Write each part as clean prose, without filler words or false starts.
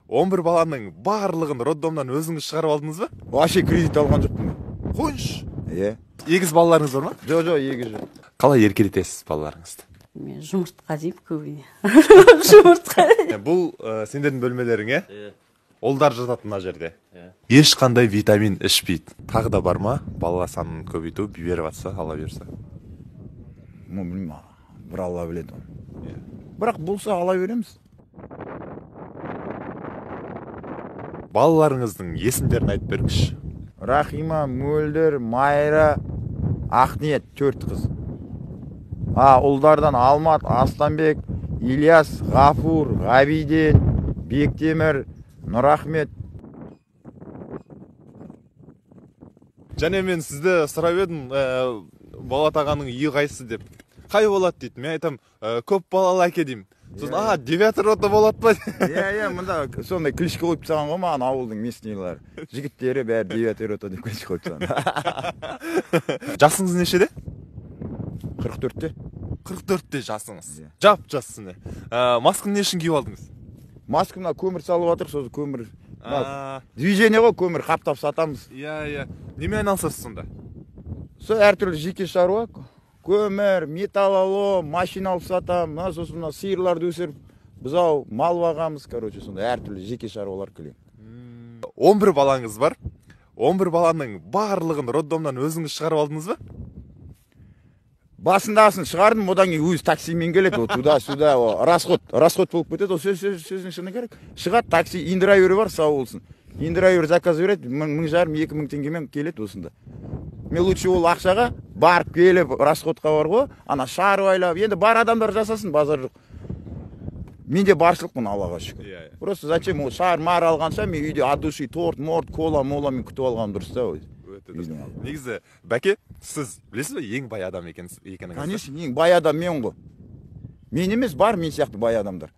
11 баланың барлығын роддомнан өзіңіз шығарып алдыңыз ба? Вообще кредит алған жоқпын. Қойшы. Иә. Егіз балаларыңыз бар ма? Жоқ, егіз жоқ. Қалай еркелетесіз балаларыңызды? Мен жұмыртқа деймін көбіне. Жұмыртқа. Бұл сендердің бөлмелерің, е? Олдар жататын мына жерде. Ешқандай витамин ішпейді. Тағы да бар ма? Бала санын көбейту беріп жатса, ала берсе. Білмеймін, бір алла біледі оны. Бірақ болса ала береміз. Балаларыңыздың есімдерін айтып беріңізші. Рахима, Мөлдір, Майра, Ақниет 4 қыз. Ұлдардан Алмат, Асланбек, Ильяс, Ғафур, Ғабиден, Бектемір, Нұрахмет. Және мен сізді сұрап едім, Болат ағаның үйі қайсы деп. Қай болады дейді. Мен айтам, көп балалы әке деймін. Сосын, 9 рота болады ба? Иә, мында сондай кличка қойып тастаған ғой маған ауылдың местныйлары. Жігіттері бәрі 9 рота деп кличка қойып тастаған. Жасыңыз нешеде? 44-те. 44-те жасыңыз. Жап жассың. Масканы не үшін киіп алдыңыз? Маска мына көмір салып жатыр, сосын көмір. Движение ғой, көмір қаптап сатамыз. Иә. Неме айналысасыз сонда? Сол әртүрлі жеке шаруа. Көмір, металлолом, машиналық сатам, сосын сиырларды өсіріп, бұзау, мал бағамыз, короче, сонда әртүрлі жеке шаруалар келем. 11 балаңыз бар. 11 баланың барлығын роддомнан өзіңіз шығарып алдыңыз ба? Басындасын шығардым, одан кейін өз таксимен келеді, туда-сюда, расход болып кетеді, сөздің шыны керек. Шығады, такси, индрайвері бар, сау болсын. Индрайвер заказ береді, 1500-2000 теңгемен келеді осында. Мен лучше ол ақшаға барып келіп, расходқа бар ғой, ана шарып айлап, енді бар адамдар жасасын, базар жоқ. Менде баршылықпын, Аллаға шүкір. Просто зачем ол шар-мар алғанша, мен үйде от души торт, морт, кола-мола мен күтіп алғам дұрыс та. Негізі, бәке, сіз білесіз бе, ең бай адам екеніңізді? Конечно, ең бай адам мен ғой. Мен емес, бар мен сияқты бай адамдар.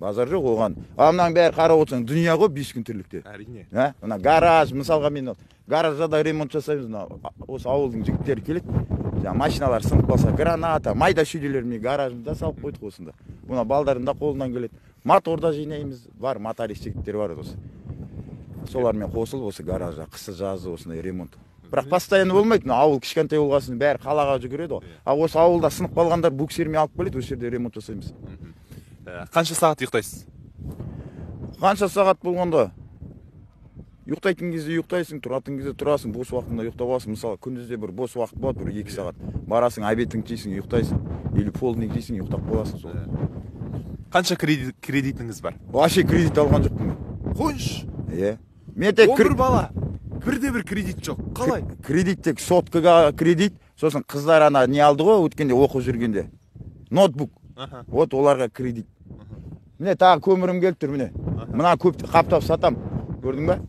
Базар жоқ оған. Амнаң бәрі қарап отырсаң, дүния ғой 5 күн тірлікте. Әрине. Мына гараж, мысалға мен гаражда да ремонт жасаймыз, осы ауылдың жігіттері келеді. Машиналар сынып қалса, граната, майда шүйделер мен гаражымда салып қойдық осында. Бұна балдардың да қолынан келеді. Моторда жинаймыз, бар, моторист жігіттер бар осы. Солармен қосылып осы гаражда қысы жазы осындай ремонт. Бірақ постоянно болмайды, ауыл кішкентай болғасын бәрі қалаға жүгіреді. Осы ауылда сынып қалғандар буксирмен алып келеді, осы жерде ремонт жасаймыз. Қанша сағат ұйықтайсыз? Қанша сағат болғанда? Ұйықтайтын кезде ұйықтайсың, тұратын кезде тұрасың, бос уақытында ұйықтап аласың. Мысалы, күндізде бір бос уақыт болады, бір 2 сағат. Барасың, обедтің жейсің, ұйықтайсың. Или полдник жейсің, ұйықтап қаласың сол. Қанша кредитіңіз бар? Вообще кредит алған жоқпын. Қойшы. Иә. Мен тек 11 бала. Бірде-бір кредит жоқ. Қалай? Кредит тек соткаға кредит, сосын қыздар ана не алды ғой, өткенде оқып жүргенде. Ноутбук. Вот оларға кредит. Міне тағы көмірім келіп тұр, міне. Мына көп қаптап сатам. Көрдің бе?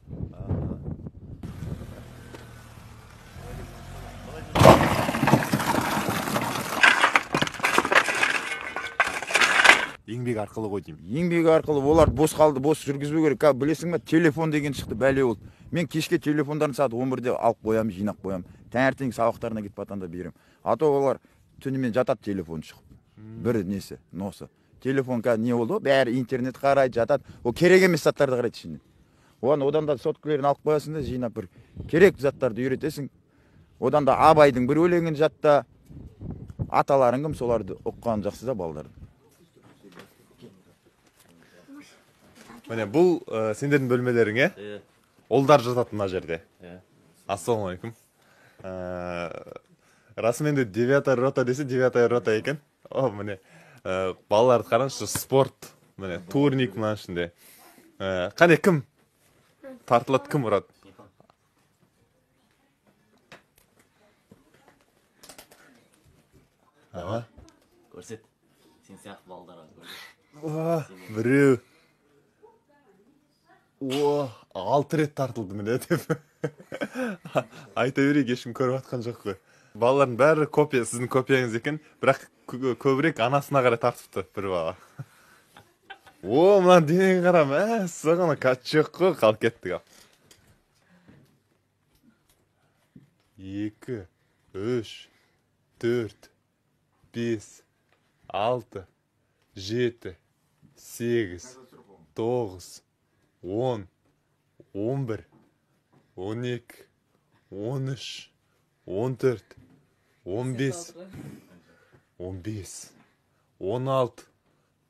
Еңбек арқылы ғой деймін. Еңбек арқылы олар бос қалды, бос жүргізбеу керек. Білесің бе, телефон деген шықты, бәле болды. Мен кешке телефондарын сағат 11-де алып қоям, жинап қоям. Таңертең сабақтарына кетіп батанда берем. Ато олар түнімен жатады телефон шығып. Бір несі, носы. Телефон не болды, бәрі интернет қарайды, жатады. Ол керек емес заттарды қарайды ішінде. Одан да соткілерін алып қоясың да, жинап бір керек заттарды үйретесің. Одан да Абайдың бір өлеңін жатта, аталарың кім, соларды оқыған жақсы да балалардың. Міне, бұл сендердің бөлмелерің, е? Олдар жататын мына жерде. Ассалаумалейкум. Расыменде 9 рота десе 9 рота екен. Міне, балаларды қараңызшы, спорт, міне, турник мұнан ішінде. Қане, кім? Тартылады, кім ұрады? Көрсет, сен сияқты балдарға көрсет. Біреу. 6 рет тартылды міне деп. Айта берейік, ешкім көріп атқан жоқ қой. Балалардың бәрі копия, сіздің копияңыз екен, бірақ көбірек анасына қарай тартыпты бір бала. Мына денең қарам, соғана качық қой, қалып кеттік ал. 2, 3, 4, 5, 6, 7, 8, 9, 10, 11, 12, 13, 14, 15, 15, 16,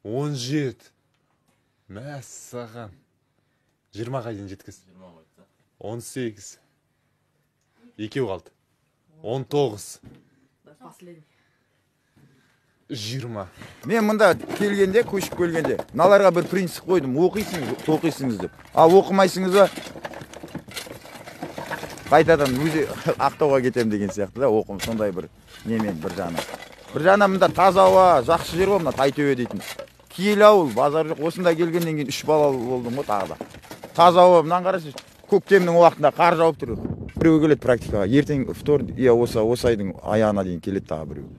17. Мәссаған. 20-ға дейін жеткіз. 18. Екеу қалды. 19. 20. Мен мында келгенде, көшіп келгенде, мыналарға бір принцип қойдым. Оқисыңыз, тоқисыңыз деп. Ал оқымайсыңыз ба, қайтадан өзі Ақтауға кетем деген сияқты да, оқым сондай бір немен бір жағынан. Бір жағынан мында таза ауа, жақсы жер ғой, мына Тайтөбе дейтін. Киелі ауыл, базар жоқ. Осында келгеннен кейін 3 балалы болдым ғой тағы да. Таза ауа, мынаны қарасаңыз, көктемнің уақытында қар жауып тұр. Біреу келеді практикаға. Ертең осы айдың аяғына дейін келеді тағы біреу.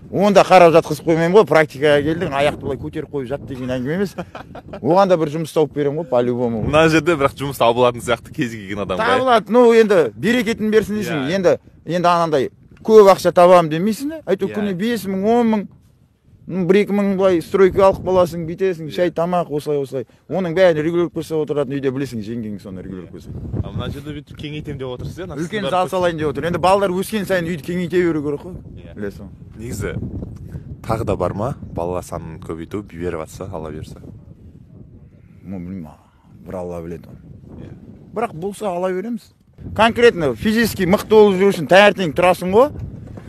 Онда қарап жатқызып қоймаймын ғой, практикаға келдің, аяқты былай көтеріп қойып жат деген әңгіме емес. Оған да бір жұмыс тауып беремін ғой, по-любому. Мына жерде бірақ жұмыс табылатын сияқты кез келген адам. Табылады, ну енді берекетін берсін дейсің. Енді анандай көп ақша табамын демейсің. Әйтеуір күніне 5 мың, 10 мың, 1-2 мың былай стройка алып қаласың, бүйтесің, шай, тамақ, осылай. Оның бәрін регулировка жасап отыратын үйде білесің, жеңгең соны регулировка жасайды. Мына жерде бүйтіп кеңейтем деп отырсыз, иә? Үлкен зал салайын деп отыр. Енді балалар өскен сайын үйді кеңейте беру керек қой. Білесің. Негізі тағы да бар ма? Бала санын көбейту беріп жатса, Алла берсе. Білмеймін, бір Алла біледі оны. Бірақ болса ала береміз. Конкретно физически мықты болып жүру үшін таңертең тұрасың ғой,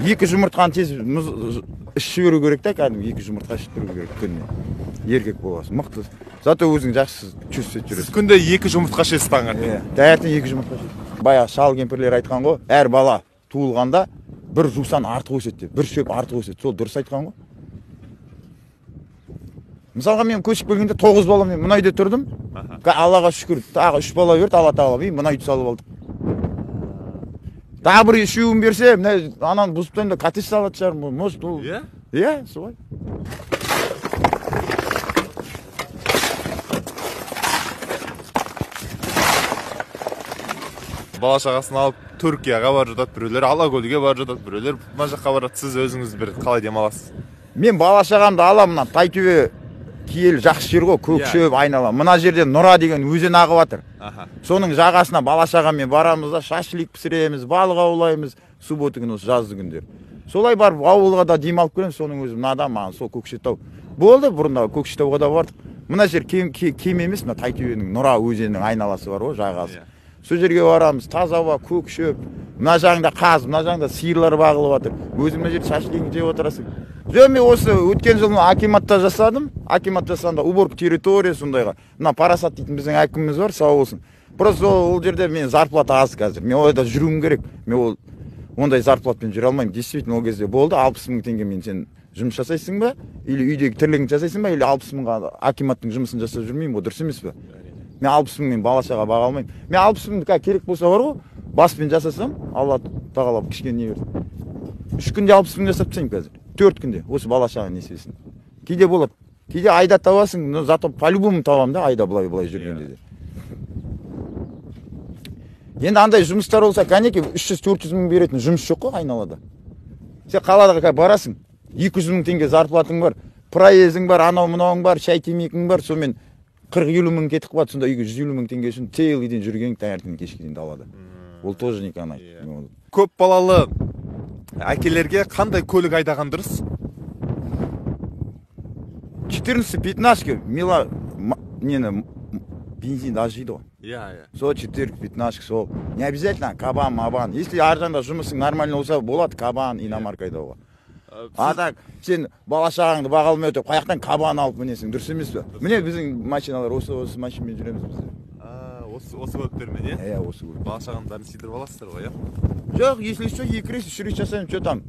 2 жұмыртқаны тез ішіп беру керек та, кәдімгі 2 жұмыртқа ішіп тұру керек күніне. Еркек боласың, мықты. Зато өзің жақсы чувствовать жүресің. Сіз күнде 2 жұмыртқа ішесіз таңертең. Таңертең 2 жұмыртқа ішесің. Баяғы шал кемпірлер айтқан ғой, әр бала туылғанда бір жусан артық өседі деп, бір шөп артық өседі. Сол дұрыс айтқан ғой. Мысалға мен көшіп келгенде 9 баламен мына үйде тұрдым. Аллаға шүкір, тағы 3 бала берді, Алла тағала. Мына үйді салып алдық. Тағы бір үшеуін берсе, ананы бұзып тастайын да коттедж салатын шығармын. Может, ол. Иә, солай. Бала шағасын алып Түркияға барып жатады, біреулер Алакөлге барып жатады, біреулер мына жаққа барады. Сіз өзіңіз бір қалай демаласыз? Мен бала шағамды аламын, Тайтөбе киелі жақсы жер ғой, көк шөп айнала. Мына жерде Нұра деген өзен ағып жатыр. Соның жағасына бала шағамен барамыз да, шашлик пісіреміз, балық аулаймыз, суббота күні осы жазды күндер. Солай барып ауылға да демалып келеміз, соның өзі мынада маған сол Көкшетау. Болды, бұрында Көкшетауға да бардық. Мына жер кем емес, мына Тайтөбенің Нұра өзенінің айналасы бар ғой, жағасы. Сол жерге барамыз, таза ауа, көк шөп. Мына жағында қаз, мына жағында сиырлар бағылып жатыр. Өзің мына жерде шашлигіңді жеп отырасың. Мен осы өткен жылы акиматта жасадым. Акимат жасағанда уборка территория сондайға. Мына Парасат дейтін біздің әкіміміз бар, сау болсын. Просто ол жерде мен зарплата аз қазір. Мен ойда жүруім керек. Мен ондай зарплатпен жүре алмаймын. Действительно ол кезде болды. 60 мың теңгемен сен жұмыс жасайсың ба? Или үйдегі тірлігіңді жасайсың ба? Или 60 мыңға акиматтың жұмысын жасап жүрмеймін ба? Дұрыс емес пе? Мен 60 мыңмен бала шаға баға алмаймын. Мен 60 мыңды керек болса бар ғой, баспен жасасам, Алла тағала кішкене не берді. 3 күнде 60 мың жасап тастаймын қазір. 4 күнде осы бала шаға несібесін. Кейде болады. Кейде айда табасың, но зато по-любому табам да, айда былай жүргенде де. Енді андай жұмыстар болса, кәнеке 300-400 мың беретін жұмыс жоқ қой айналада. Сен қалаға барасың, 200 мың теңге зарплатың бар, проезің бар, анау-мынауың бар, шай темекің бар, сонымен 40-50 мың кетіп қалады, сонда үйге 150 мың теңге үшін целыйден жүрген таңертең кешке дейін далада. Ол тоже никогда. Көп балалы әкелерге қандай көлік айдаған дұрыс? 14-15 мила бензин ажиды ғой. Сол 4-15 сол. Не обязательно кабан, мабан. Если аржанда жұмысың нормально болса, болады кабан, иномарка айдауға. А так, сен бала шағаңды баға алмай өтіп, қаяқтан кабан алып мінесің, дұрыс емес пе? Міне біздің машиналар осы машинамен жүреміз біздер. Осы көліктермен, е? Осы көлік. Бала шағаны бәрін сидырып аласыздар ғой, е? Жоқ, если что, 2 рейс, 3 рейс жасаймын, что там?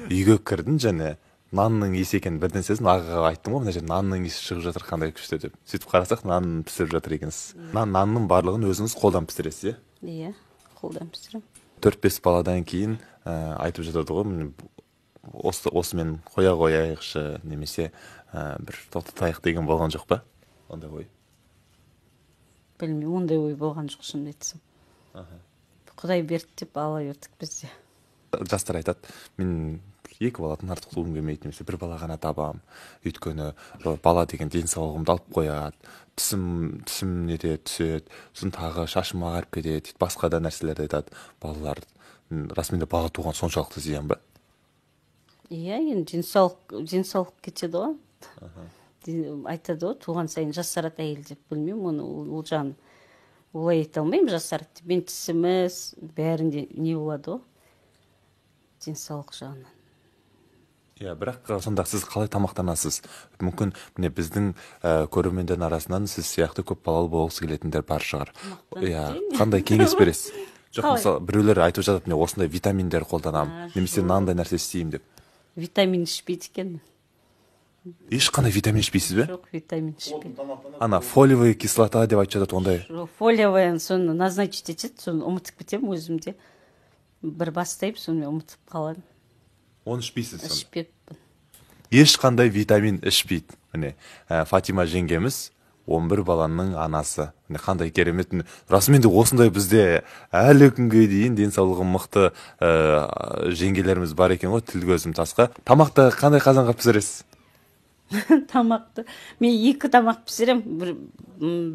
Үйге кірдің және нанның иісі екенін бірден сездім, ағаға айттым ғой, мына жерде нанның иісі шығып жатыр, қандай күшті деп. Сөйтіп қарасақ, нанын пісіріп жатыр екенсіз. Нанның барлығын өзіңіз қолдан пісіресіз, е? Иә, қолдан пісіремін. 4-5 баладан кейін айтып жатады ғой, осымен қоя қояйықшы, немесе бір тоқтатайық деген болған жоқ па? Ондай ой? Білмеймін, ондай ой болған жоқ, шын айтсам. Құдай берді деп ала бердік бізде. Жастар айтады, мен екі баладан артық туғым келмейді, немесе бір бала ғана табам. Өйткені бала деген денсаулығымды алып қояды, түсім нете түседі, сосын тағы шашым ағарып кетеді, басқа да нәрселерді айтады. Балалар расымен де бала туған соншалықты зиян ба? Иә, енді денсаулық кетеді ғой. Айтады ғой, туған сайын жасарады әйел деп, білмеймін, оны ол жағын олай айта алмаймын, жасарады деп. Мен тісіміз бәрінде не болады ғой, денсаулық жағынан. Иә, бірақ сонда сіз қалай тамақтанасыз? Мүмкін міне біздің көрермендердің арасынан сіз сияқты көп балалы болғысы келетіндер бар шығар. Иә, қандай кеңес бересіз? Жоқ, мысалы, біреулер айтып жатады, мен осындай витаминдер қолданамын, немесе мынандай нәрсе істеймін деп. Витамин ішпейді екен. Ешқандай витамин ішпейсіз бе? Жоқ, витамин ішпейді. Ана фолиевая кислота деп айтып жатады, ондай. Фолиевая, соны назначить етеді, соны ұмытып кетемін өзімде. Бір бастайып, соны ұмытып қалады. Оны ішпейсіз? Ішпеппін. Ешқандай витамин ішпейді. Міне, Фатима жеңгеміз 11 баланың анасы. Міне, қандай керемет. Расымен де осындай бізде әлі күнге дейін денсаулығы мықты жеңгелеріміз бар екен ғой, тіл көзім тасқа. Тамақты қандай қазанға пісіресіз? Тамақты мен 2 тамақ пісірем.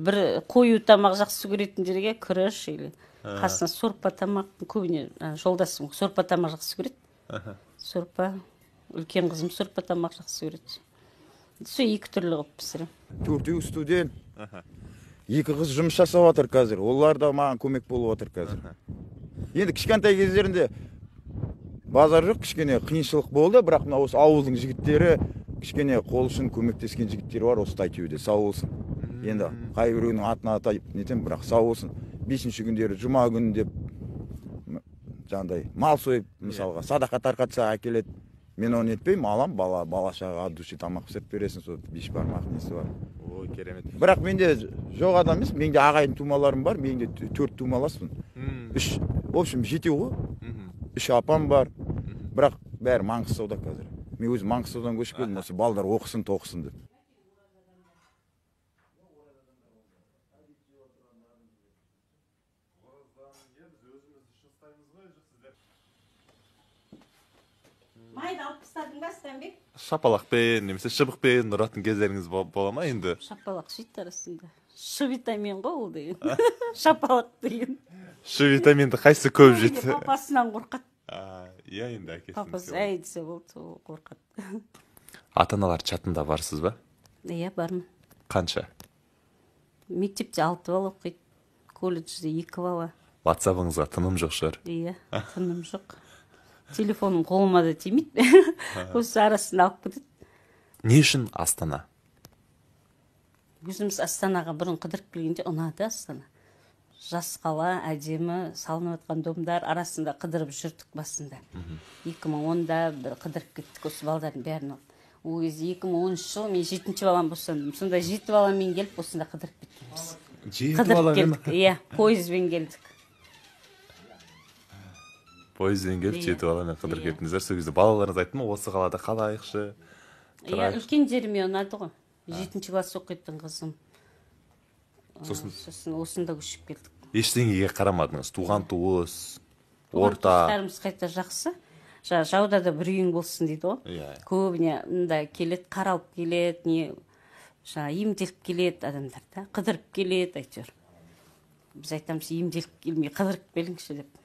Бір қою тамақ жақсы көретіндерге күріш или қасына сорпа тамақ, көбіне жолдасым сорпа тамақ жақсы көреді. Сорпа, үлкен қызым сорпа тамақ жақсы көреді. Сол 2 түрлі қылып пісірем. 4 студент, 2 қыз жұмыс жасап жатыр қазір. Олар да маған көмек болып жатыр қазір. Енді кішкентай кездерінде базар жоқ, кішкене қиыншылық болды, бірақ мына осы ауылдың жігіттері кішкене қол ұшын көмектескен жігіттер бар, осы айтуде сау болсын. Енді қай біреуінің атын атайып нетем, бірақ сау болсын. 5-ші күндері жұма күні деп жаңағыдай мал сойып, мысалға садақа тарқатса әкеледі. Мен оны етпеймін, алам, бала шаға от души тамақ пісіріп бересің, сол 5 бармақ несі бар. Ой, керемет. Бірақ менде жоқ адам емес, менде ағайын тумаларым бар, менде 4 тумаласпын. 3, в общем, 7 ғой. 3 апам бар. Бірақ бәрі Маңғыстауда қазір. Мен өзім Маңғыстаудан көшіп келдім, осы балдар оқысын, тоқысын деп. Майды алып тастадың ба, Стамбек? Шапалақпен, немесе шыбықпен ұратын кездеріңіз бола ма енді? Шапалақ жейді арасында. Ш витамин ғой ол деген. Шапалақ деген. Ш витаминді қайсы көп жейді? Папасынан қорқады. Иә, енді әкесін. Папасы әй десе болды, ол қорқады. Ата-аналар чатында барсыз ба? Иә, бармын. Қанша? Мектепте 6 бала оқиды, колледжде 2 бала. WhatsApp-ыңызға тыным жоқ шығар? Иә, тыным жоқ. Телефоным қолыма да тимейді. Осы арасында алып кетеді. Не үшін Астана? Өзіміз Астанаға бұрын қыдырып келгенде ұнады Астана. Жас қала, әдемі, салынып жатқан домдар арасында қыдырып жүрдік басында. 2010-да бір қыдырып кеттік осы балдардың бәрін алып. Ол кезде 2013 жылы мен 7-ші балам босандым. Сонда 7 баламен келіп осында қыдырып кеттіміз. 7 Қыдырып келдік, иә, пойызбен келдік. Пойызбен келіп 7 баламен қыдырып кеттіңіздер. Сол кезде балаларыңыз айтты ма, осы қалада қалайықшы? Иә, үлкендеріме ұнады ғой. 7-ші класс оқитын қызым. Сосын осында көшіп келдік. Ештеңеге қарамадыңыз? Туған туыс, орта. Туыстарымыз қайта жақсы. Жауда да бір үйің болсын дейді ғой. Көбіне мында келеді, қаралып келеді, емделіп келеді адамдар да, қыдырып келеді әйтеуір. Біз айтамыз, емделіп келмей қыдырып келіңізші деп.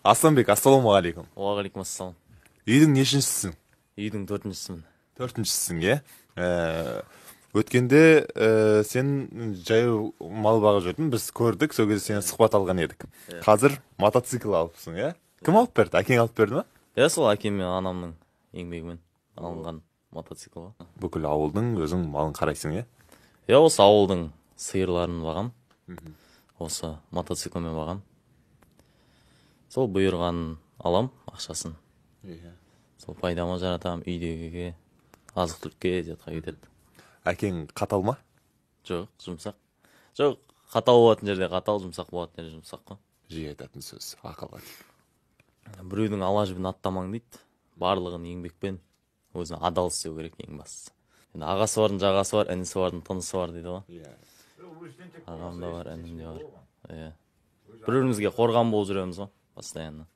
Асланбек, ассалаумағалейкум. Уағалейкум ассалам. Үйдің нешіншісің? Үйдің 4-шісімін. 4-шісің, е? Өткенде сен жаяу мал бағып жүрдің, біз көрдік, сол кезде сені сұхбат алған едік. Қазір мотоцикл алыпсың, е? Кім алып берді? Әкең алып берді ма? Иә, сол әкем мен анамның еңбегімен алынған мотоцикл. Бүкіл ауылдың өзің малын қарайсың, е? Иә, осы ауылдың сиырларын бағам. Осы мотоциклмен бағам. Сол бұйырған алам ақшасын. Сол пайдама жаратам, үйдегіге, азық-түлікке жатқа кетеді. Әкең қатал ма? Жоқ, жұмсақ. Жоқ, қатал болатын жерде қатал, жұмсақ болатын жерде жұмсақ қой. Жиі айтатын сөз, ақыл айтып. Біреудің ала жібін аттамаң дейді. Барлығын еңбекпен өзіне адал істеу керек ең бастысы. Енді ағасы бардың жағасы бар, інісі бардың тынысы бар дейді ғой. Ағам да бар, інім де бар. Бір бірімізге қорған болып жүреміз ғой постоянно.